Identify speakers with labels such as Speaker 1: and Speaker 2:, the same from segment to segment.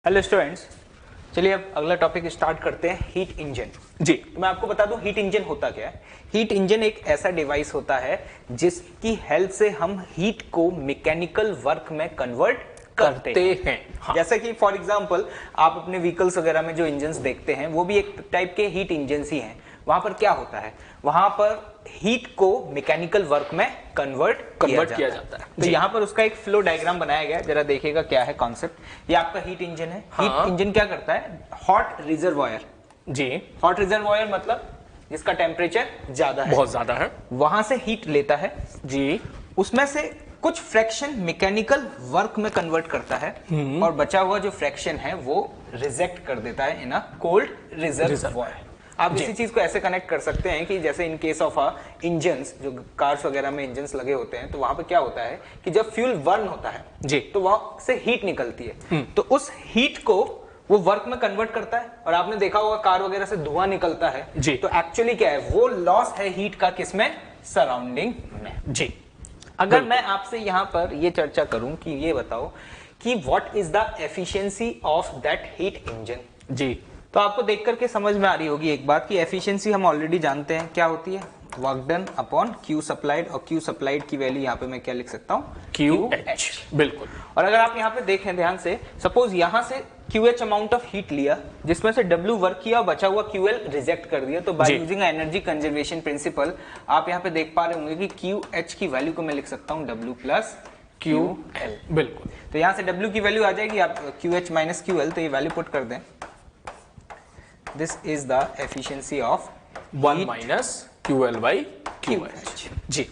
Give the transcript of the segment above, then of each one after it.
Speaker 1: Hello students, चलिए अब अगला टॉपिक स्टार्ट करते हैं, हीट इंजन।
Speaker 2: जी,
Speaker 1: तो मैं आपको बता दूं हीट इंजन होता क्या है। हीट इंजन एक ऐसा डिवाइस होता है जिसकी हेल्प से हम हीट को मैकेनिकल वर्क में कन्वर्ट करते हैं।
Speaker 2: हाँ।
Speaker 1: जैसे कि फॉर एग्जांपल आप अपने व्हीकल्स वगैरह में जो इंजन्स देखते हैं वो भी एक टाइप के हीट इंजन ही हैं। वहां पर क्या होता है, वहां पर हीट को मैकेनिकल वर्क में कन्वर्ट किया जाता है। तो यहाँ पर उसका एक फ्लो डायग्राम बनाया गया है, जरा देखिएगा क्या है कॉन्सेप्ट। ये आपका हीट इंजन है। हीट इंजन क्या करता है, हॉट रिजर्वायर।
Speaker 2: जी,
Speaker 1: हॉट रिजर्वायर मतलब जिसका टेम्परेचर ज्यादा है,
Speaker 2: बहुत ज्यादा है।
Speaker 1: वहां से हीट लेता है
Speaker 2: जी,
Speaker 1: उसमें से कुछ फ्रैक्शन मैकेनिकल वर्क में कन्वर्ट करता है और बचा हुआ जो फ्रैक्शन है वो रिजेक्ट कर देता है इन अ कोल्ड रिजर्वायर। आप इसी चीज को ऐसे कनेक्ट कर सकते हैं कि जैसे इन केस ऑफ इंजन्स, जो कार्स वगैरह में इंजन्स लगे होते हैं, तो वहां पे क्या होता है कि जब फ्यूल बर्न होता है
Speaker 2: जी,
Speaker 1: तो वहां से हीट निकलती है, तो उस हीट को वो वर्क में कन्वर्ट करता है। और आपने देखा होगा कार वगैरह से धुआं निकलता है
Speaker 2: जी,
Speaker 1: तो एक्चुअली क्या है, वो लॉस है हीट का किसमें, सराउंडिंग में।
Speaker 2: जी।
Speaker 1: अगर मैं आपसे यहां पर ये चर्चा करूं कि ये बताओ कि what is the efficiency of that heat engine,
Speaker 2: जी,
Speaker 1: तो आपको देख करके समझ में आ रही होगी एक बात कि एफिशिएंसी हम ऑलरेडी जानते हैं क्या होती है, work done upon Q supplied. और क्यू सप्लाइड की वैल्यू यहाँ पे मैं क्या लिख सकता हूँ,
Speaker 2: QH। बिल्कुल।
Speaker 1: और अगर आप यहाँ पे देखें ध्यान से, सपोज यहाँ से QH अमाउंट ऑफ हीट लिया जिसमें से W वर्क किया और बचा हुआ QL रिजेक्ट कर दिया, तो by using energy conservation principle आप यहाँ पे देख पा रहे होंगे कि QH की वैल्यू को मैं लिख सकता हूँ W प्लस QL।
Speaker 2: बिल्कुल।
Speaker 1: तो यहाँ से W की वैल्यू आ जाएगी, आप QH माइनस QL, तो ये वैल्यू पुट कर दें। This is the efficiency of
Speaker 2: 1 minus QL by QH। जी,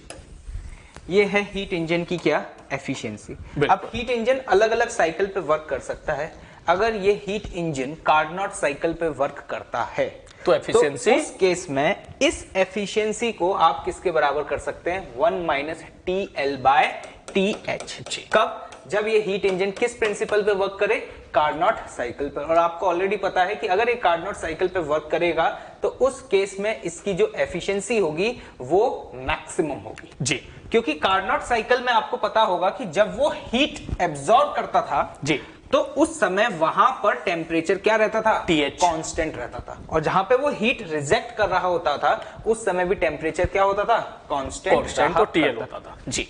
Speaker 1: ये है हीट इंजन की क्या, एफिशिएंसी। अब हीट इंजन अलग अलग साइकिल पे वर्क कर सकता है। अगर ये हीट इंजन कार्नोट साइकिल पे वर्क करता है
Speaker 2: तो एफिशिएंसी,
Speaker 1: इस केस में इस एफिशिएंसी को आप किसके बराबर कर सकते हैं, 1 माइनस TL बाय TH। कब, जब ये हीट इंजन किस प्रिंसिपल पे वर्क करे, कार्नोट साइकिल पर। और आपको ऑलरेडी पता है कि अगर ये कार्नोट साइकिल पे वर्क करेगा तो उस केस में इसकी जो एफिशिएंसी होगी वो मैक्सिमम होगी।
Speaker 2: जी,
Speaker 1: क्योंकि कार्नोट साइकिल में आपको पता होगा कि जब वो हीट एब्जॉर्ब करता था
Speaker 2: जी,
Speaker 1: तो उस समय वहां पर टेम्परेचर क्या रहता था,
Speaker 2: TH
Speaker 1: कांस्टेंट रहता था। और जहां पे वो हीट रिजेक्ट कर रहा होता था उस समय भी टेम्परेचर क्या होता था, कांस्टेंट
Speaker 2: तो TL होता था। जी,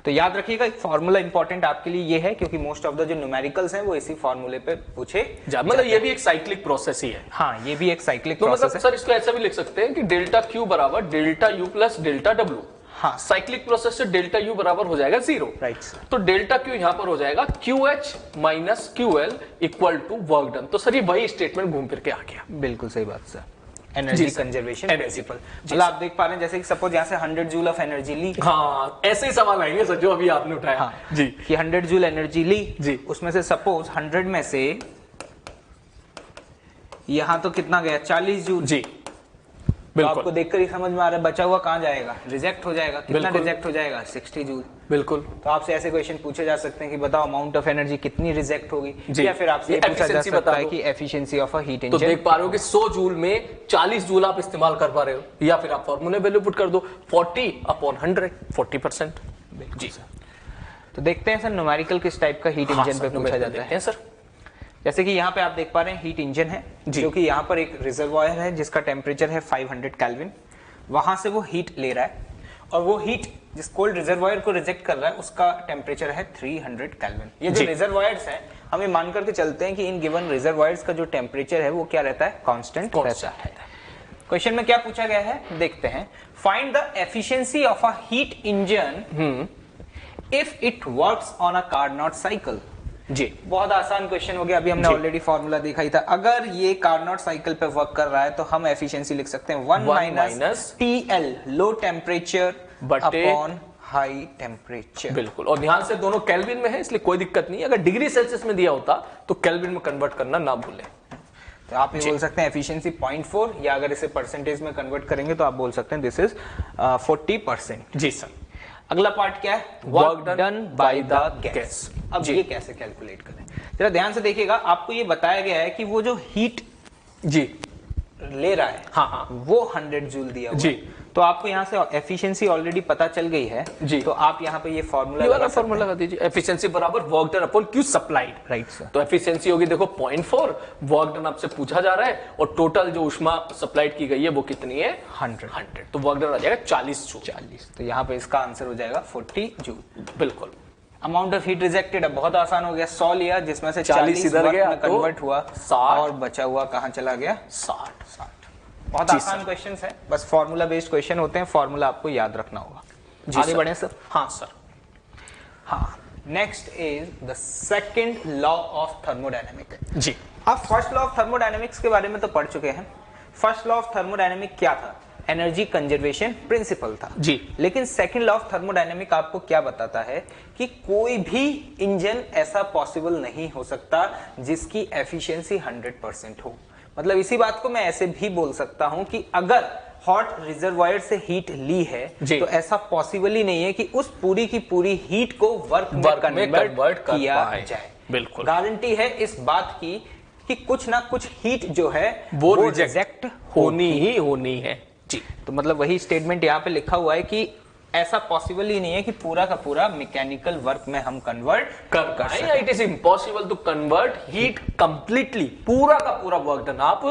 Speaker 1: तो याद रखिएगा, एक फार्मूला इंपॉर्टेंट आपके लिए ये है क्योंकि मोस्ट ऑफ द जो न्यूमेरिकल्स हैं वो इसी फार्मूले पे पूछे
Speaker 2: मतलब ये भी एक साइक्लिक प्रोसेस ही है।
Speaker 1: हाँ, ये भी एक साइक्लिक
Speaker 2: तो
Speaker 1: प्रोसेस
Speaker 2: मतलब सर इसको ऐसा भी लिख सकते हैं कि डेल्टा Q बराबर delta U plus delta W।
Speaker 1: हाँ,
Speaker 2: साइक्लिक प्रोसेस से डेल्टा U बराबर हो जाएगा 0।
Speaker 1: राइट।
Speaker 2: तो डेल्टा Q यहां पर हो जाएगा QH minus QL equal to work done. तो सर ये वही स्टेटमेंट घूम फिर के आ गया।
Speaker 1: बिल्कुल सही बात सर, एनर्जी कंजर्वेशन प्रिंसिपल। मतलब आप देख पा रहे हैं जैसे कि सपोज यहाँ से 100 जूल ऑफ एनर्जी ली,
Speaker 2: हाँ ऐसे ही सवाल आएंगे सर जो अभी आपने उठाया।
Speaker 1: हाँ,
Speaker 2: जी,
Speaker 1: कि 100 जूल एनर्जी ली
Speaker 2: जी,
Speaker 1: उसमें से सपोज 100 में से यहां तो कितना गया, 40 जूल।
Speaker 2: जी,
Speaker 1: तो
Speaker 2: बिल्कुल।
Speaker 1: आपको देखकर ही समझ में आ रहा है बचा हुआ कहां जाएगा, रिजेक्ट हो जाएगा। कितना रिजेक्ट हो जाएगा, 60 जूल।
Speaker 2: बिल्कुल।
Speaker 1: तो आपसे ऐसे क्वेश्चन पूछे जा सकते हैं कि बताओ अमाउंट ऑफ एनर्जी कितनी रिजेक्ट होगी, या फिर आपसे ये पूछा जा सकता है कि efficiency of a heat engine.
Speaker 2: तो देख पा रहे हो कि 100 जूल में 40 जूल आप इस्तेमाल कर पा रहे हो, या फिर आप फॉर्मूले वैल्यू पुट कर दो 40 अपॉन 100, 40%। जी,
Speaker 1: तो देखते हैं सर न्यूमेरिकल किस टाइप का हीट इंजन पे पूछा जाता है
Speaker 2: सर।
Speaker 1: जैसे कि यहाँ पे आप देख पा रहे हैं हीट इंजन है जो कि यहाँ पर एक रिजर्वायर है जिसका टेम्परेचर है 500 केल्विन। वहां से वो हीट ले रहा है और वो हीट जिस कोल्ड रिजर्वायर को रिजेक्ट कर रहा है उसका टेम्परेचर है 300 केल्विन। ये जो रिजर्वायर्स हैं हम ये मान करके चलते हैं कि इन गिवन रिजर्वायर्स का जो टेम्परेचर है वो क्या रहता है, कांस्टेंट रहता है। क्वेश्चन में क्या पूछा गया है देखते हैं, find the efficiency of a heat engine if it works on a Carnot cycle.
Speaker 2: जी,
Speaker 1: बहुत आसान क्वेश्चन हो गया, अभी हमने ऑलरेडी फॉर्मूला देखा ही था। अगर ये कार्नोट साइकिल पे वर्क कर रहा है तो हम एफिशिएंसी लिख सकते हैं 1 minus TL low temperature upon high temperature.
Speaker 2: बिल्कुल। और ध्यान से दोनों केल्विन में है इसलिए कोई दिक्कत नहीं। अगर डिग्री सेल्सियस में दिया होता तो केल्विन में कन्वर्ट करना ना भूलें।
Speaker 1: तो आप ये बोल सकते हैं एफिशिएंसी 0.4, या अगर इसे परसेंटेज में कन्वर्ट करेंगे तो आप बोल सकते हैं दिस इज 40%।
Speaker 2: जी सर।
Speaker 1: अगला पार्ट क्या है, work done by the gas. अब ये कैसे कैलकुलेट करें, जरा ध्यान से देखिएगा। आपको ये बताया गया है कि वो जो हीट
Speaker 2: जी
Speaker 1: ले रहा है,
Speaker 2: हाँ,
Speaker 1: वो 100 जूल दिया हुआ
Speaker 2: जी,
Speaker 1: है। तो आपको यहाँ से एफिशिएंसी ऑलरेडी पता चल गई है
Speaker 2: जी।
Speaker 1: तो आप यहाँ पे ये फॉर्मूला
Speaker 2: ये वाला फॉर्मूला लगा दीजिए, एफिशिएंसी बराबर work done upon Q supplied.
Speaker 1: Right sir.
Speaker 2: तो एफिशिएंसी होगी देखो 0.4, वर्क डन आपसे पूछा जा रहा है और टोटल जो ऊष्मा सप्लाइड की गई है वो कितनी है
Speaker 1: 100।
Speaker 2: तो वर्क डन आ जाएगा 40 जूल।
Speaker 1: 40। तो यहाँ पे इसका आंसर हो जाएगा 40 जूल।
Speaker 2: बिल्कुल।
Speaker 1: अमाउंट ऑफ हीट रिजेक्टेड, अब बहुत आसान हो गया, 100 लिया जिसमें से 40
Speaker 2: इधर
Speaker 1: वर्क
Speaker 2: गया
Speaker 1: में
Speaker 2: तो
Speaker 1: कन्वर्ट हुआ
Speaker 2: 60
Speaker 1: और बचा हुआ कहाँ चला गया
Speaker 2: 60।
Speaker 1: बहुत आसान क्वेश्चंस है, बस फॉर्मूला बेस्ड क्वेश्चन होते हैं, फॉर्मूला आपको याद रखना होगा। आगे बढ़े सर।
Speaker 2: हाँ सर।
Speaker 1: हाँ, next is the second law of thermodynamic.
Speaker 2: जी।
Speaker 1: आप फर्स्ट लॉ ऑफ थर्मोडायनेमिक्स के बारे में तो पढ़ चुके हैं। फर्स्ट लॉ ऑफ थर्मोडायनेमिक क्या था? एनर्जी कंजर्वेशन प्रिंसिपल था
Speaker 2: जी।
Speaker 1: लेकिन सेकंड लॉ ऑफ थर्मोडायनेमिक आपको क्या बताता है कि कोई भी इंजन ऐसा पॉसिबल नहीं हो सकता जिसकी एफिशिएंसी 100% हो। मतलब इसी बात को मैं ऐसे भी बोल सकता हूं कि अगर हॉट रिजर्वायर से हीट ली है तो ऐसा पॉसिबल ही नहीं है कि उस पूरी की पूरी हीट को वर्क में कन्वर्ट किया जाए।
Speaker 2: बिल्कुल।
Speaker 1: गारंटी है इस बात की कि कुछ ना कुछ हीट जो है
Speaker 2: वो रिजेक्ट होनी ही होनी है। जी।
Speaker 1: तो मतलब वही स्टेटमेंट यहाँ पे लिखा हुआ है कि ऐसा पॉसिबल ही नहीं है कि पूरा का पूरा मैकेनिकल वर्क में हम कन्वर्ट कर सकें।
Speaker 2: It is impossible to convert heat completely, पूरा का पूरा वर्क डन आप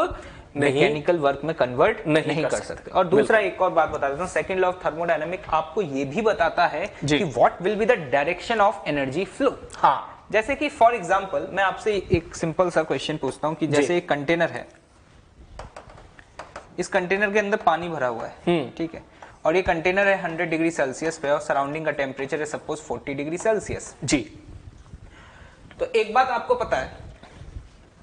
Speaker 1: मैकेनिकल वर्क में कन्वर्ट नहीं कर सकते। और दूसरा एक और बात बता देता हूँ, सेकंड लॉ ऑफ थर्मोडायनेमिक आपको ये भी बताता है कि what will be the direction of energy flow.
Speaker 2: हाँ,
Speaker 1: जैसे कि फॉर एग्जांपल मैं आपसे एक सिंपल सा क्वेश्चन पूछता हूँ कि जैसे एक कंटेनर है, इस कंटेनर के अंदर पानी भरा हुआ है, ठीक है, और ये कंटेनर है 100 डिग्री सेल्सियस पे और सराउंडिंग का टेम्परेचर है सपोज 40 डिग्री सेल्सियस।
Speaker 2: जी।
Speaker 1: तो एक बात आपको पता है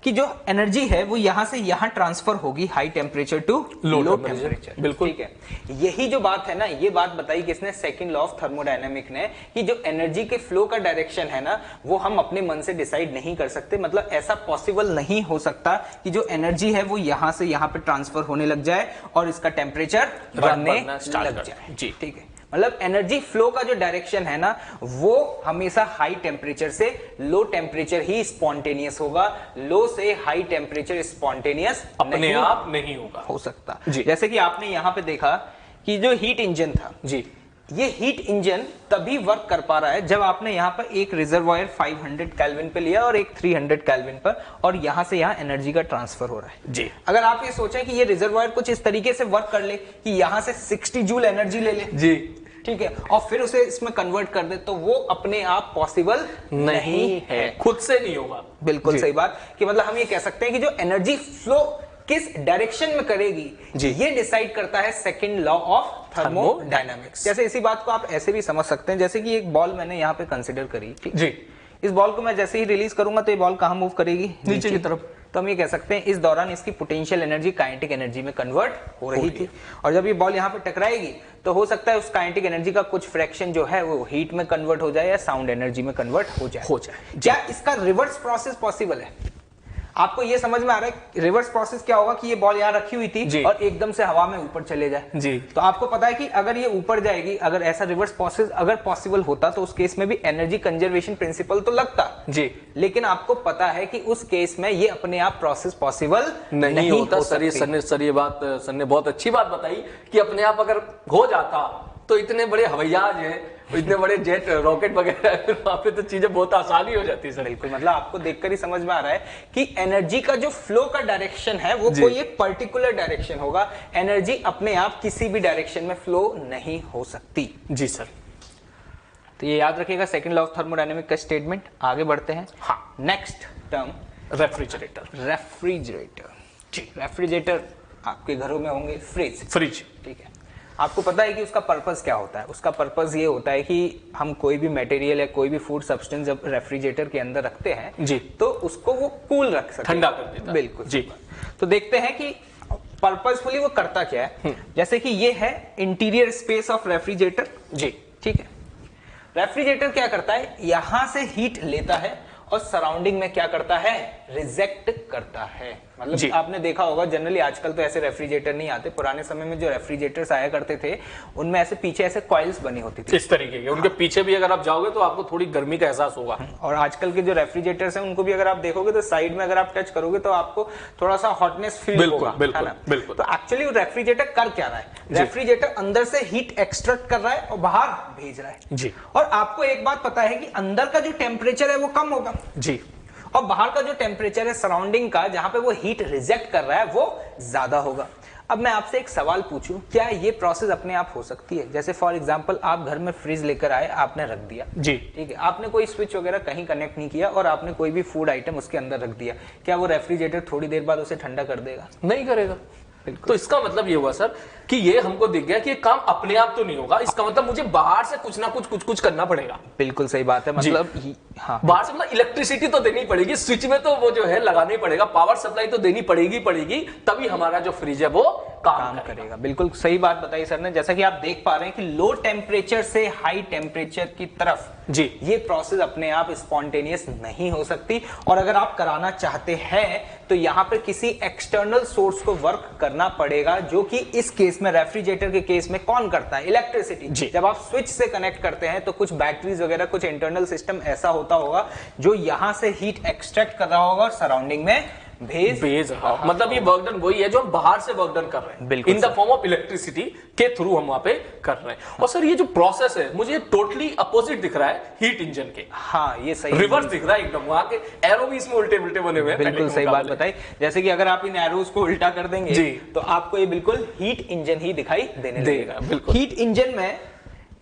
Speaker 1: कि जो एनर्जी है वो यहां से यहां ट्रांसफर होगी high temperature to low temperature.
Speaker 2: बिल्कुल,
Speaker 1: ठीक है। यही जो बात है ना, ये बात बताई किसने? सेकंड लॉ ऑफ थर्मोडायनेमिक ने, कि जो एनर्जी के फ्लो का डायरेक्शन है ना वो हम अपने मन से डिसाइड नहीं कर सकते। मतलब ऐसा पॉसिबल नहीं हो सकता कि जो एनर्जी है वो यहां से यहां पे ट्रांसफर होने लग जाए और इसका टेम्परेचर बढ़ने लग जाए।
Speaker 2: जी,
Speaker 1: ठीक है। मतलब एनर्जी फ्लो का जो डायरेक्शन है ना वो हमेशा हाई टेम्परेचर से लो टेम्परेचर ही स्पॉन्टेनियस होगा, लो से हाई टेम्परेचर स्पॉन्टेनियस
Speaker 2: अपने आप नहीं होगा
Speaker 1: हो सकता। जैसे कि आपने यहां पे देखा कि जो हीट इंजन था
Speaker 2: जी,
Speaker 1: ये हीट इंजन तभी वर्क कर पा रहा है जब आपने यहाँ पर एक रिजर्वायर 500 केल्विन पे लिया और एक 300 केल्विन पर, और यहाँ से यहाँ एनर्जी का ट्रांसफर हो रहा है।
Speaker 2: जी।
Speaker 1: अगर आप ये सोचें कि ये रिजर्वायर कुछ इस तरीके से वर्क कर ले कि यहाँ से 60 जूल एनर्जी ले ले,
Speaker 2: जी,
Speaker 1: ठीक है, और फिर उसे इसमें कन्वर्ट कर दे, तो वो अपने आप पॉसिबल नहीं है,
Speaker 2: खुद से नहीं होगा।
Speaker 1: बिल्कुल सही बात। कि मतलब हम ये कह सकते हैं कि जो एनर्जी फ्लो किस डायरेक्शन में करेगी ये डिसाइड करता है सेकंड लॉ ऑफ थर्मोडायनामिक्स। जैसे इसी बात को आप ऐसे भी समझ सकते हैं, जैसे कि एक बॉल मैंने यहाँ पे कंसिडर करी,
Speaker 2: जी,
Speaker 1: इस बॉल को मैं जैसे ही रिलीज करूंगा तो ये बॉल कहां मूव करेगी?
Speaker 2: नीचे की तरफ।
Speaker 1: तो हम ये कह सकते हैं इस दौरान इसकी पोटेंशियल एनर्जी काइनेटिक एनर्जी में कन्वर्ट हो रही थी, और जब ये बॉल यहाँ पे टकराएगी तो हो सकता है उस काइनेटिक एनर्जी का कुछ फ्रैक्शन जो है वो हीट में कन्वर्ट हो जाए या साउंड एनर्जी में कन्वर्ट हो जाए। क्या इसका रिवर्स प्रोसेस पॉसिबल है? आपको ये समझ में आ रहा है रिवर्स प्रोसेस क्या होगा कि ये बॉल यहाँ रखी हुई थी और एकदम से हवा में ऊपर चले जाए
Speaker 2: जी।
Speaker 1: तो आपको पता है कि अगर ये ऊपर जाएगी, अगर ऐसा रिवर्स प्रोसेस अगर पॉसिबल होता तो उस केस में भी एनर्जी कंजर्वेशन प्रिंसिपल तो लगता
Speaker 2: जी,
Speaker 1: लेकिन आपको पता है कि उस केस में ये अपने आप प्रोसेस पॉसिबल नहीं होता।
Speaker 2: सर ये बात सर ने बहुत अच्छी बात बताई कि अपने आप अगर हो जाता तो इतने बड़े हवाईजहाज हैं, इतने बड़े जेट रॉकेट वगैरह, वहां पे तो चीजें बहुत आसानी हो जाती है सर।
Speaker 1: बिल्कुल, मतलब आपको देखकर ही समझ में आ रहा है कि एनर्जी का जो फ्लो का डायरेक्शन है वो कोई एक पर्टिकुलर डायरेक्शन होगा। एनर्जी अपने आप किसी भी डायरेक्शन में फ्लो नहीं हो सकती।
Speaker 2: जी सर।
Speaker 1: तो ये याद रखिएगा सेकंड लॉ ऑफ थर्मोडायनेमिक का स्टेटमेंट। आगे बढ़ते हैं।
Speaker 2: हाँ,
Speaker 1: नेक्स्ट टर्म
Speaker 2: रेफ्रिजरेटर।
Speaker 1: जी, रेफ्रिजरेटर आपके घरों में होंगे फ्रिज, ठीक है। आपको पता है कि उसका पर्पस क्या होता है? उसका पर्पस ये होता है कि हम कोई भी मटेरियल या कोई भी फूड सब्सटेंस जब रेफ्रिजरेटर के अंदर रखते हैं
Speaker 2: जी,
Speaker 1: तो उसको वो कूल रख सके,
Speaker 2: ठंडा कर देता है।
Speaker 1: बिल्कुल
Speaker 2: जी।
Speaker 1: तो देखते हैं कि पर्पसफुली वो करता क्या है। जैसे कि ये है इंटीरियर स्पेस ऑफ रेफ्रिजरेटर,
Speaker 2: जी,
Speaker 1: ठीक है। रेफ्रिजरेटर क्या करता है? यहां से हीट लेता है और सराउंडिंग में क्या करता है? रिजेक्ट करता है। मतलब आपने देखा होगा जनरली आजकल तो ऐसे रेफ्रिजरेटर नहीं आते, पुराने समय में जो रेफ्रिजरेटर्स आया करते थे उनमें ऐसे पीछे ऐसे कॉइल्स बनी होती थी
Speaker 2: इस तरीके के, उनके पीछे भी अगर आप जाओगे तो आपको थोड़ी गर्मी का एहसास होगा।
Speaker 1: और आजकल के जो रेफ्रिजरेटर्स हैं उनको भी अगर आप देखोगे तो साइड में अगर आप टच करोगे तो आपको थोड़ा सा हॉटनेस फील होगा, है ना?
Speaker 2: बिल्कुल।
Speaker 1: तो एक्चुअली रेफ्रिजरेटर कर क्या रहा है? रेफ्रिजरेटर अंदर से हीट एक्सट्रैक्ट कर रहा है और बाहर भेज रहा है
Speaker 2: जी।
Speaker 1: और आपको एक बात पता है कि अंदर का जो टेम्परेचर है वो कम होगा
Speaker 2: जी,
Speaker 1: और बाहर का जो टेम्परेचर है सराउंडिंग का, जहां पे वो हीट रिजेक्ट कर रहा है, वो ज्यादा होगा। अब मैं आपसे एक सवाल पूछूं, क्या ये प्रोसेस अपने आप हो सकती है? जैसे फॉर एग्जांपल आप घर में फ्रिज लेकर आए, आपने रख दिया
Speaker 2: जी,
Speaker 1: ठीक है, आपने कोई स्विच वगैरह कहीं कनेक्ट नहीं किया और आपने कोई भी फूड आइटम उसके अंदर रख दिया, क्या वो रेफ्रिजरेटर थोड़ी देर बाद उसे ठंडा कर देगा?
Speaker 2: नहीं करेगा। तो इसका मतलब ये हुआ सर कि ये हमको दिख गया कि ये काम अपने आप तो नहीं होगा, इसका मतलब मुझे बाहर से कुछ ना कुछ करना पड़ेगा।
Speaker 1: बिल्कुल सही बात है। मतलब हाँ,
Speaker 2: बाहर से मतलब इलेक्ट्रिसिटी तो देनी पड़ेगी, स्विच में तो वो जो है लगाना ही पड़ेगा, पावर सप्लाई तो देनी पड़ेगी तभी हमारा जो फ्रिज है वो काम
Speaker 1: करेगा। बिल्कुल सही बात बताई सर ने। जैसा कि आप देख पा रहे हैं कि लो टेम्परेचर से हाई टेम्परेचर की तरफ
Speaker 2: जी,
Speaker 1: ये प्रोसेस अपने आप स्पॉन्टेनियस नहीं हो सकती और अगर आप कराना चाहते हैं तो यहां पर किसी एक्सटर्नल सोर्स को वर्क करना पड़ेगा, जो कि इस केस में रेफ्रिजरेटर के केस में कौन करता है? इलेक्ट्रिसिटी। जब आप स्विच से कनेक्ट करते हैं तो कुछ बैटरीज वगैरह कुछ इंटरनल सिस्टम ऐसा होता होगा जो यहां से हीट एक्सट्रैक्ट कर रहा होगा और सराउंडिंग में भेज
Speaker 2: मतलब ये वर्क डन वही है जो हम बाहर से वर्क डन कर रहे हैं, in the form of electricity के थ्रू हम वहां पे कर रहे हैं। और सर ये जो प्रोसेस है मुझे टोटली अपोजिट दिख रहा है हीट इंजन के।
Speaker 1: हाँ, ये सही
Speaker 2: रिवर्स दिख रहा है एकदम, वहां के एरो भी इसमें उल्टे उल्टे बने हुए हैं।
Speaker 1: बिल्कुल सही बात बताई। जैसे कि अगर आप इन एरोज को उल्टा कर देंगे
Speaker 2: जी,
Speaker 1: तो आपको ये बिल्कुल हीट इंजन ही दिखाई देने लगेगा।
Speaker 2: बिल्कुल।
Speaker 1: हीट इंजन में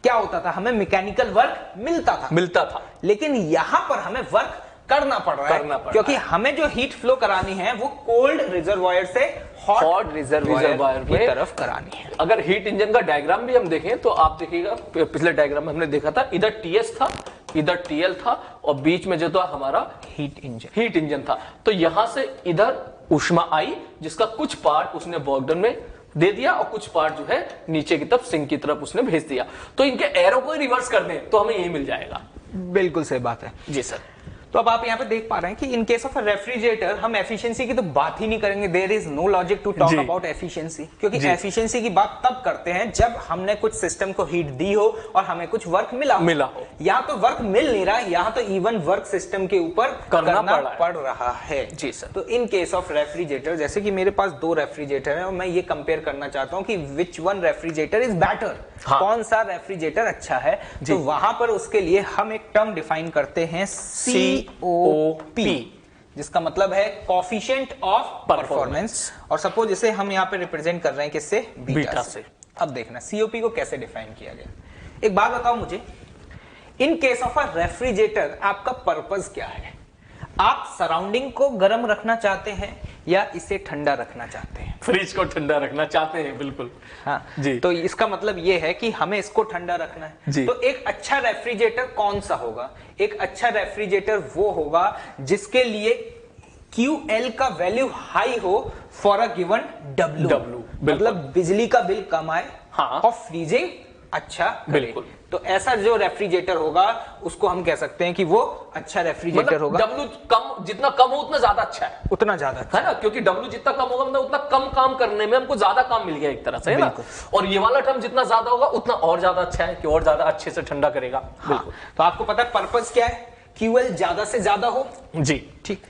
Speaker 1: क्या होता था? हमें मैकेनिकल वर्क मिलता था, लेकिन यहां पर हमें वर्क करना पड़ रहा है क्योंकि हमें जो हीट फ्लो करानी है वो कोल्ड रिजर्वायर से हॉट रिजर्वायर की तरफ करानी है।
Speaker 2: अगर हीट इंजन का डायग्राम भी हम देखें तो आप देखिएगा, पिछले डायग्राम में हमने देखा था इधर टीएस था, इधर टीएल था और बीच में जो था हमारा हीट इंजन था। तो यहां से इधर ऊष्मा आई जिसका कुछ पार्ट उसने वर्क डन में दे दिया और कुछ पार्ट जो है नीचे की तरफ सिंक की तरफ उसने भेज दिया। तो इनके एरो को रिवर्स कर दें तो हमें यही मिल जाएगा।
Speaker 1: बिल्कुल सही बात है
Speaker 2: जी सर।
Speaker 1: तो अब आप यहाँ पे देख पा रहे हैं कि इन केस ऑफ रेफ्रिजरेटर हम एफिशिएंसी की तो बात ही नहीं करेंगे। There is no logic to talk about efficiency, क्योंकि एफिशिएंसी की बात तब करते हैं जब हमने कुछ सिस्टम को हीट दी हो और हमें कुछ वर्क मिला हो। यहाँ तो वर्क मिल नहीं रहा, यहाँ तो इवन वर्क सिस्टम के ऊपर करना पड़ रहा है।
Speaker 2: जी सर।
Speaker 1: तो इन केस ऑफ रेफ्रिजरेटर, जैसे कि मेरे पास 2 रेफ्रिजरेटर है और मैं ये कंपेयर करना चाहता हूँ कि which one refrigerator is better, कौन सा रेफ्रिजरेटर अच्छा है। तो वहां पर उसके लिए हम एक टर्म डिफाइन करते हैं COP, जिसका मतलब है कोफिशिएंट ऑफ परफॉर्मेंस। और सपोज इसे हम यहाँ पे रिप्रेजेंट कर रहे हैं किससे? बीटा से। अब देखना COP को कैसे डिफाइन किया गया। एक बात बताओ मुझे, इन केस ऑफ अ रेफ्रिजरेटर आपका पर्पस क्या है? आप सराउंडिंग को गर्म रखना चाहते हैं या इसे ठंडा रखना चाहते हैं?
Speaker 2: फ्रिज को ठंडा रखना चाहते हैं, बिल्कुल।
Speaker 1: हाँ
Speaker 2: जी।
Speaker 1: तो इसका मतलब ये है कि हमें इसको ठंडा रखना है जी। तो एक अच्छा रेफ्रिजरेटर कौन सा होगा? एक अच्छा रेफ्रिजरेटर वो होगा जिसके लिए QL का वैल्यू हाई हो फॉर अ गिवन W, मतलब बिजली का बिल कम आए और फ्रीजिंग अच्छा
Speaker 2: बिल्कुल।
Speaker 1: तो ऐसा जो रेफ्रिजरेटर होगा उसको हम कह सकते हैं कि वो अच्छा रेफ्रिजरेटर
Speaker 2: मतलब
Speaker 1: होगा।
Speaker 2: W कम, जितना कम हो उतना ज्यादा अच्छा है,
Speaker 1: उतना ज्यादा अच्छा
Speaker 2: है ना, क्योंकि W जितना कम होगा मतलब उतना कम काम करने में हमको ज्यादा काम मिल गया एक तरह से, है ना। और ये वाला टर्म जितना ज्यादा होगा उतना और ज्यादा अच्छा है कि और ज्यादा अच्छे से ठंडा करेगा।
Speaker 1: बिल्कुल। तो आपको पता है पर्पस क्या है? QL ज्यादा से ज्यादा हो
Speaker 2: जी,
Speaker 1: ठीक,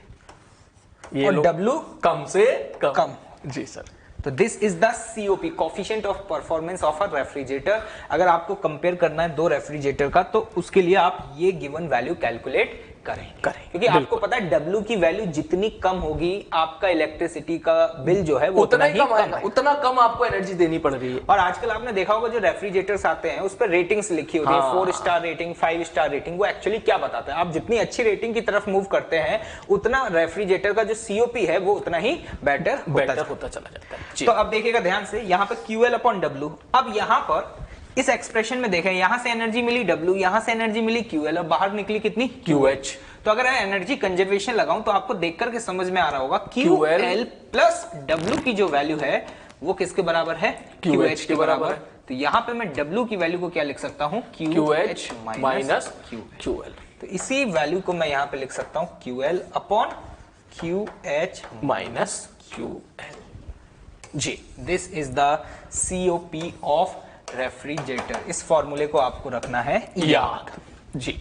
Speaker 2: और
Speaker 1: W
Speaker 2: कम से
Speaker 1: कम।
Speaker 2: जी सर।
Speaker 1: तो this is the COP, coefficient of performance of a refrigerator. अगर आपको कंपेयर करना है 2 रेफ्रिजरेटर का तो उसके लिए आप ये गिवन वैल्यू कैलकुलेट करें क्योंकि आपको पता है W की वैल्यू जितनी कम होगी आपका इलेक्ट्रिसिटी का बिल जो है वो उतना ही कम आएगा,
Speaker 2: उतना कम आपको एनर्जी देनी पड़ रही है।
Speaker 1: और आजकल आपने देखा होगा जो रेफ्रिजरेटर्स आते हैं उस पर रेटिंग्स लिखी होती है, 4 स्टार रेटिंग, 5 स्टार रेटिंग। वो एक्चुअली क्या बताता है? आप जितनी अच्छी रेटिंग की तरफ मूव करते हैं उतना रेफ्रिजरेटर का जो COP है वो उतना ही बेटर
Speaker 2: होता चला जाता है।
Speaker 1: तो अब देखिएगा ध्यान से, यहाँ पे QL अपॉन W। अब यहाँ पर इस एक्सप्रेशन में देखें, यहां से एनर्जी मिली W, यहां से एनर्जी मिली QL और बाहर निकली कितनी? QH। तो अगर मैं एनर्जी कंजर्वेशन लगाऊं तो आपको देख करके समझ में आ रहा होगा QL प्लस W की जो वैल्यू है वो किसके बराबर है? QH के बराबर। तो यहां पे मैं W की वैल्यू को क्या लिख सकता हूं? QH minus QL। तो इसी वैल्यू को मैं यहां पे लिख सकता हूं QL upon QH
Speaker 2: minus QL। जी,
Speaker 1: this is the COP of refrigerator. इस फॉर्मूले को आपको रखना है
Speaker 2: याद। जी,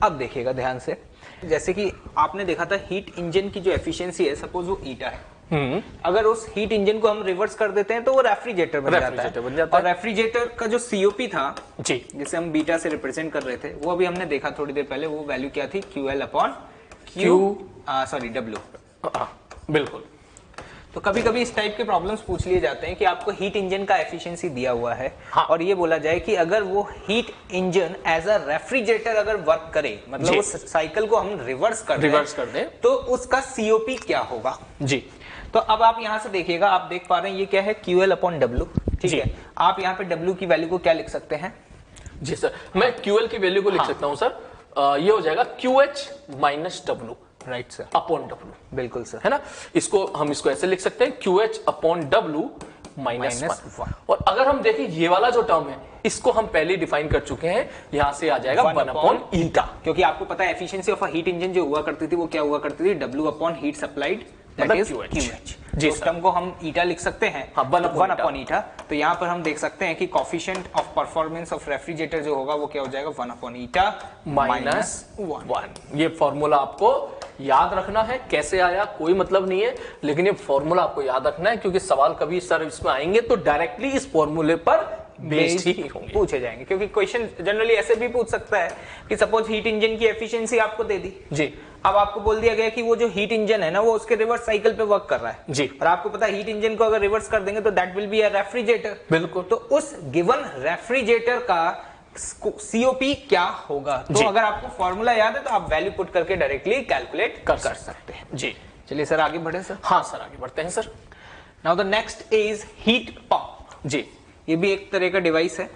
Speaker 1: अब देखिएगा ध्यान से, जैसे कि आपने देखा था हीट इंजन की जो एफिशिएंसी है, सपोज वो ईटा है, अगर उस हीट इंजन को हम रिवर्स कर देते हैं तो वो रेफ्रिजरेटर बन जाता है। और रेफ्रिजरेटर का जो COP था
Speaker 2: जी,
Speaker 1: जिसे हम बीटा से रिप्रेजेंट कर रहे थे, वो अभी हमने देखा थोड़ी देर पहले, वो वैल्यू क्या थी, QL अपॉन W।
Speaker 2: बिल्कुल।
Speaker 1: तो कभी कभी इस टाइप के प्रॉब्लम्स पूछ लिए जाते हैं कि आपको हीट इंजन का एफिशिएंसी दिया हुआ है,
Speaker 2: हाँ।
Speaker 1: और ये बोला जाए कि अगर वो heat engine as a refrigerator अगर वर्क करे, मतलब उस साइकिल को हम रिवर्स कर दें, तो उसका COP क्या होगा।
Speaker 2: जी,
Speaker 1: तो अब आप यहां से देखिएगा, आप देख पा रहे हैं ये क्या है, QL अपॉन W। ठीक है, आप यहाँ पे W की वैल्यू को क्या लिख सकते हैं।
Speaker 2: जी सर, मैं QL की वैल्यू को लिख सकता हूँ सर, ये हो जाएगा QH minus W,
Speaker 1: right sir,
Speaker 2: upon W।
Speaker 1: बिल्कुल सर,
Speaker 2: है ना, हम इसको ऐसे लिख सकते हैं, QH अपॉन W माइनस 1। और अगर हम देखें ये वाला जो टर्म है, इसको हम पहले डिफाइन कर चुके हैं, यहां से आ जाएगा 1 अपॉन ईटा,
Speaker 1: क्योंकि आपको पता है efficiency of a heat engine जो हुआ करती थी वो क्या हुआ करती थी, W upon heat supplied, that is QH।
Speaker 2: जी,
Speaker 1: उस टर्म को हम ईटा लिख सकते हैं, 1 अपॉन ईटा। तो यहाँ पर हम देख सकते हैं कि coefficient of performance of refrigerator जो होगा वो क्या हो जाएगा, 1 अपॉन ईटा माइनस 1।
Speaker 2: ये फॉर्मूला आपको याद रखना है, कैसे आया कोई मतलब नहीं है, लेकिन ये फॉर्मूला आपको याद रखना है, क्योंकि सवाल कभी सर इसमें आएंगे तो डायरेक्टली इस फॉर्मूले पर बेस्ड ही होंगे,
Speaker 1: पूछे जाएंगे। क्योंकि क्वेश्चन जनरली ऐसे भी पूछ सकता है कि सपोज हीट इंजन की एफिशिएंसी आपको दे दी
Speaker 2: जी,
Speaker 1: अब आपको बोल दिया गया कि वो जो हीट इंजन है ना, वो उसके रिवर्स साइकिल पे वर्क कर रहा है
Speaker 2: जी,
Speaker 1: और आपको पता है हीट इंजन को अगर रिवर्स कर देंगे तो that will be a refrigerator.
Speaker 2: बिल्कुल।
Speaker 1: तो उस गिवन रेफ्रिजरेटर का COP क्या होगा, तो अगर आपको फॉर्मूला याद है तो आप वैल्यू पुट करके डायरेक्टली कैलकुलेट कर सकते हैं।
Speaker 2: जी,
Speaker 1: चलिए सर आगे बढ़े सर।
Speaker 2: हाँ सर, आगे बढ़ते हैं sir.
Speaker 1: Now the next is heat pump.
Speaker 2: जी,
Speaker 1: ये भी एक तरह का डिवाइस है।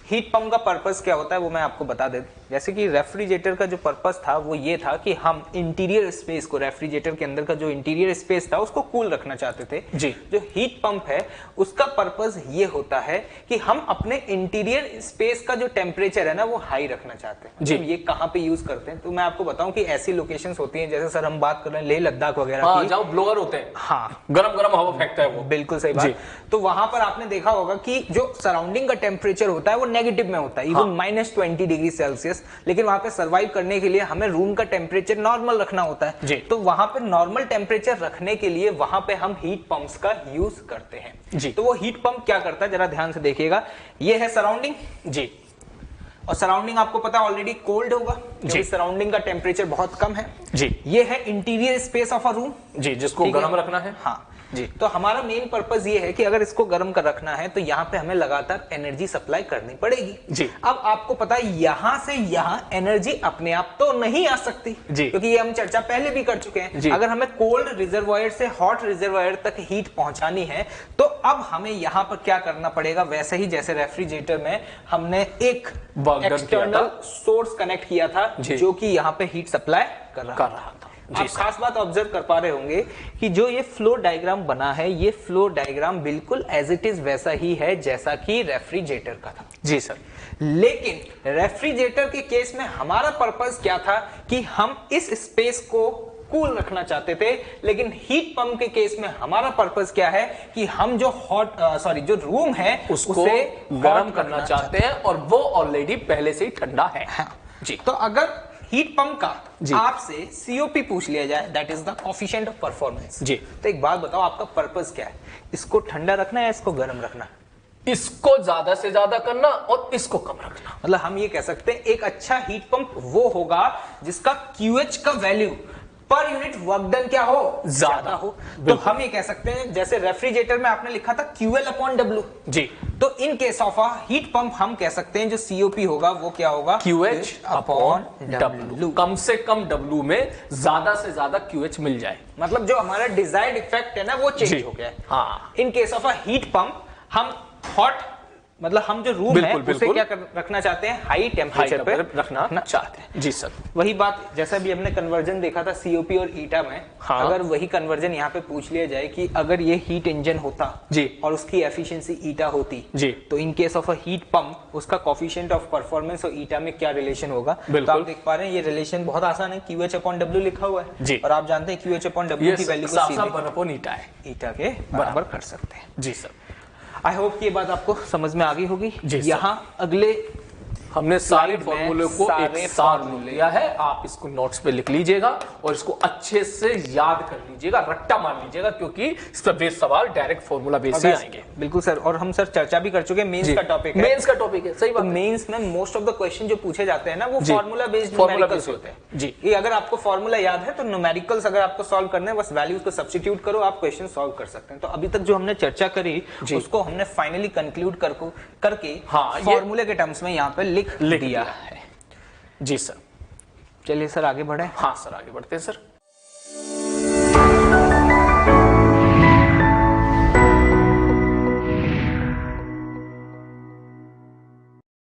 Speaker 1: हीट पंप का पर्पस क्या होता है वो मैं आपको बता दे। जैसे कि रेफ्रिजरेटर का जो पर्पस था वो ये था कि हम इंटीरियर स्पेस को, रेफ्रिजरेटर के अंदर का जो इंटीरियर स्पेस था उसको कूल रखना चाहते थे।
Speaker 2: जी,
Speaker 1: जो हीट पंप है उसका पर्पस ये होता है कि हम अपने इंटीरियर स्पेस का जो टेम्परेचर है ना वो हाई रखना चाहते हैं।
Speaker 2: जी,
Speaker 1: तो ये कहाँ पे यूज करते हैं, तो मैं आपको बताऊं कि ऐसी लोकेशंस होती हैं, जैसे सर हम बात कर रहे हैं लेह लद्दाख वगैरह
Speaker 2: हाँ,
Speaker 1: की,
Speaker 2: जहाँ ब्लोअर होते हैं,
Speaker 1: हाँ,
Speaker 2: गरम गरम हवा फेंकता है वो,
Speaker 1: बिल्कुल सही बात। तो वहां पर आपने देखा होगा कि जो सराउंडिंग का टेम्परेचर होता है वो नेगेटिव में होता है, इवन -20 डिग्री सेल्सियस, लेकिन वहां पे सर्वाइव करने के लिए हमें रूम का टेम्परेचर नॉर्मल रखना होता है। तो वहां पे नॉर्मल टेम्परेचर रखने के लिए वहां पे हम हीट पंप्स का यूज करते हैं। तो वो हीट पंप क्या करता है जरा ध्यान से देखिएगा। ये है सराउंडिंग जी, और सराउंडिंग आपको पता है ऑलरेडी कोल्ड होगा क्योंकि सराउंडिंग का टेम्परेचर बहुत कम है जी। ये है interior space of a room जी, जिसको गर्म रखना है। हाँ जी, तो हमारा मेन पर्पस ये है कि अगर इसको गर्म कर रखना है तो यहाँ पे हमें लगातार एनर्जी सप्लाई करनी पड़ेगी जी। अब आपको पता है यहां से यहां एनर्जी अपने आप तो नहीं आ सकती जी, क्योंकि ये हम चर्चा पहले भी कर चुके हैं। अगर हमें कोल्ड रिजर्वायर से हॉट रिजर्वायर तक हीट पहुंचानी है तो अब हमें यहाँ पर क्या करना पड़ेगा, वैसे ही जैसे रेफ्रिजरेटर में हमने एक एक्सटर्नल सोर्स कनेक्ट किया था जो कि यहाँ पे हीट सप्लाई कर रहा था। आप खास बात ऑब्जर्व कर पा रहे होंगे कि जो ये फ्लो डायग्राम बना है, ये फ्लो डायग्राम बिल्कुल एज इट इज वैसा ही है जैसा कि रेफ्रिजरेटर का था जी सर। लेकिन रेफ्रिजरेटर के केस में हमारा पर्पस क्या था कि हम इस स्पेस को कूल रखना चाहते थे, लेकिन हीट पंप के केस में हमारा पर्पस क्या है कि हम जो जो रूम है
Speaker 2: उसको गर्म करना चाहते हैं और वो ऑलरेडी पहले से ही ठंडा है जी।
Speaker 1: तो अगर हीट पंप का आपसे COP पूछ लिया जाए, that is the coefficient of performance जी, तो एक बात बताओ आपका पर्पस क्या है, इसको ठंडा रखना है या इसको गर्म रखना?
Speaker 2: इसको ज्यादा से ज्यादा करना और इसको कम रखना।
Speaker 1: मतलब हम ये कह सकते हैं एक अच्छा हीट पंप वो होगा जिसका QH का value per unit work done क्या हो, ज्यादा हो। तो हम ये कह सकते हैं जैसे रेफ्रिजरेटर में आपने लिखा था QL अपॉन W जी, तो इन case of a heat pump हम कह सकते हैं जो COP होगा वो क्या होगा,
Speaker 2: QH अपॉन W। कम से कम W में ज्यादा से ज्यादा QH मिल जाए,
Speaker 1: मतलब जो हमारा डिजायर्ड इफेक्ट है ना वो चेंज हो गया है। हाँ, इन case of a heat pump हम हॉट मतलब हम जो रूम है उसे क्या रखना चाहते हैं, हाई टेम्परेचर पे
Speaker 2: रखना चाहते हैं। जी सर।
Speaker 1: वही बात जैसा भी हमने कन्वर्जन देखा था सीओपी और ईटा में,
Speaker 2: हाँ।
Speaker 1: अगर वही कन्वर्जन यहाँ पे पूछ लिया जाए कि अगर ये हीट इंजन होता
Speaker 2: जी
Speaker 1: और उसकी एफिशिएंसी ईटा होती
Speaker 2: जी,
Speaker 1: तो इन case of a heat pump उसका कोफिशिएंट ऑफ परफॉर्मेंस और ईटा में क्या रिलेशन होगा। तो आप देख पा रहे हैं ये रिलेशन बहुत आसान है, QH/W लिखा हुआ है
Speaker 2: जी,
Speaker 1: और आप जानते हैं QH/W की वैल्यू को सीधे ईटा के बराबर कर सकते हैं।
Speaker 2: जी सर।
Speaker 1: आई होप कि ये बात आपको समझ में आ गई होगी।
Speaker 2: यहाँ
Speaker 1: अगले
Speaker 2: हमने सारे फॉर्मूले को एक साथ लिया है, आप इसको नोट्स पे लिख लीजिएगा और इसको अच्छे से याद कर लीजिएगा, रट्टा मार लीजिएगा, क्योंकि इस पर बेस्ड सवाल डायरेक्ट फॉर्मूला बेस से आएंगे।
Speaker 1: बिल्कुल सर, और हम सर चर्चा भी कर चुके हैं, मेंस का टॉपिक है,
Speaker 2: मेंस का टॉपिक है, सही बात।
Speaker 1: मेंस में मोस्ट ऑफ द क्वेश्चन जो पूछे जाते हैं ना वो फॉर्मूला बेस्ड न्यूमेरिकल्स होते हैं जी। ये अगर आपको फॉर्मूला याद है तो न्यूमेरिकल्स अगर आपको सॉल्व करने हैं बस वैल्यूज को सब्स्टिट्यूट करो, आप क्वेश्चन सॉल्व कर सकते हैं। तो अभी तक जो हमने चर्चा करी उसको हमने फाइनली कंक्लूड करके फॉर्मूले के टर्म्स में यहाँ पे लिख दिया है।
Speaker 2: जी सर।
Speaker 1: चलिए सर आगे बढ़े।
Speaker 2: हाँ सर आगे बढ़ते हैं सर।